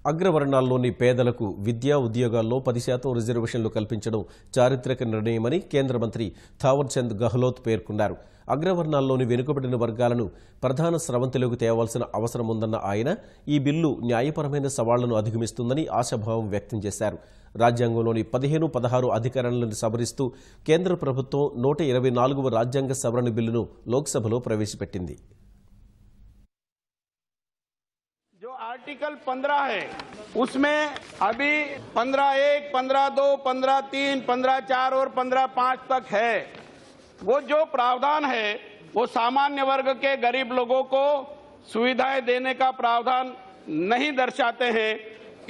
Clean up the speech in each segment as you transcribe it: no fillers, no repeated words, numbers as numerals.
అగ్రవర్ణాల్లోని పేదలకు విద్యా ఉద్యోగాల్లో 10% రిజర్వేషన్లు కల్పించడం చారిత్రక నిర్ణయమని కేంద్ర మంత్రి థావర్చంద్ గెహ్లోట్ పేర్కొన్నారు. అగ్రవర్ణాల్లోని వెనుకబడిన వర్గాలను ప్రధాన స్రవంతిలోకి తేవాల్సిన అవసరం ఉందన్న ఆయన ఈ బిల్లు న్యాయపరమైన సవాళ్లను అధిగమిస్తుందని ఆశాభావం వ్యక్తం చేశారు. రాజ్యాంగంలోని 15, 16 అధికరణలను సవరిస్తూ కేంద్ర ప్రభుత్వం 124వ రాజ్యాంగ సవరణ బిల్లును లోక్సభలో ప్రవేశపెట్టింది. आर्टिकल 15 है, उसमें अभी 15(1), 15(2), 15(3), 15(4) और 15(5) तक है। वो जो प्रावधान है वो सामान्य वर्ग के गरीब लोगों को सुविधाएं देने का प्रावधान नहीं दर्शाते हैं।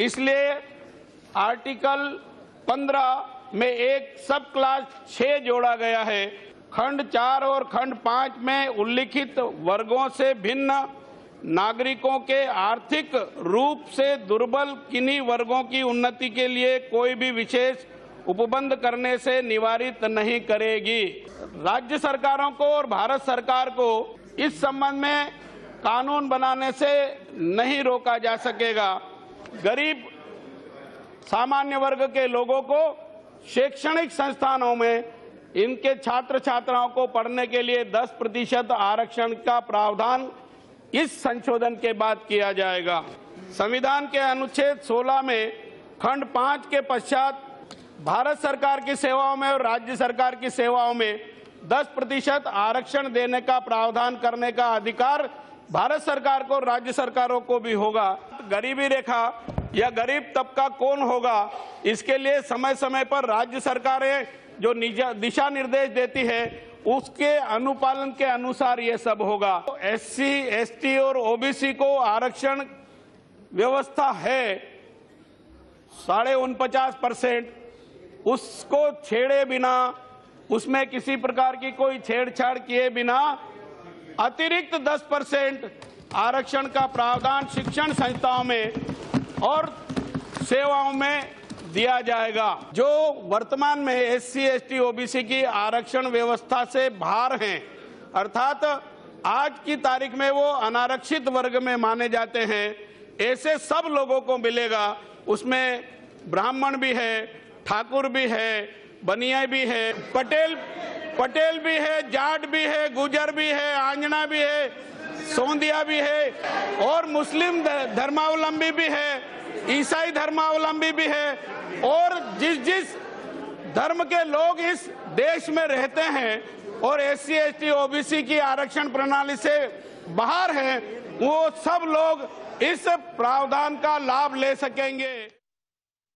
इसलिए आर्टिकल 15 में एक सब क्लास 6 जोड़ा गया है। खंड 4 और खंड 5 में उल्लिखित वर्गों से भिन्न नागरिकों के आर्थिक रूप से दुर्बल किन्हीं वर्गों की उन्नति के लिए कोई भी विशेष उपबंध करने से निवारित नहीं करेगी। राज्य सरकारों को और भारत सरकार को इस संबंध में कानून बनाने से नहीं रोका जा सकेगा। गरीब सामान्य वर्ग के लोगों को शैक्षणिक संस्थानों में इनके छात्र छात्राओं को पढ़ने के लिए 10% आरक्षण का प्रावधान इस संशोधन के बाद किया जाएगा। संविधान के अनुच्छेद 16 में खंड 5 के पश्चात भारत सरकार की सेवाओं में और राज्य सरकार की सेवाओं में 10% आरक्षण देने का प्रावधान करने का अधिकार भारत सरकार को और राज्य सरकारों को भी होगा। गरीबी रेखा या गरीब तबका कौन होगा, इसके लिए समय समय पर राज्य सरकारें जो दिशा निर्देश देती है उसके अनुपालन के अनुसार ये सब होगा। एससी, एसटी और ओबीसी को आरक्षण व्यवस्था है 49.5%, उसको छेड़े बिना, उसमें किसी प्रकार की कोई छेड़छाड़ किए बिना अतिरिक्त 10% आरक्षण का प्रावधान शिक्षण संस्थाओं में और सेवाओं में दिया जाएगा। जो वर्तमान में एससी, एसटी, ओबीसी की आरक्षण व्यवस्था से बाहर हैं, अर्थात आज की तारीख में वो अनारक्षित वर्ग में माने जाते हैं, ऐसे सब लोगों को मिलेगा। उसमें ब्राह्मण भी है, ठाकुर भी है, बनिया भी है, पटेल भी है, जाट भी है, गुजर भी है, आंजना भी है, सोंदिया भी है और मुस्लिम धर्मावलंबी भी है, ईसाई धर्मावलंबी भी है। और जिस धर्म के लोग इस देश में रहते हैं और एससी, एसटी, ओबीसी की आरक्षण प्रणाली से बाहर हैं, वो सब लोग इस प्रावधान का लाभ ले सकेंगे।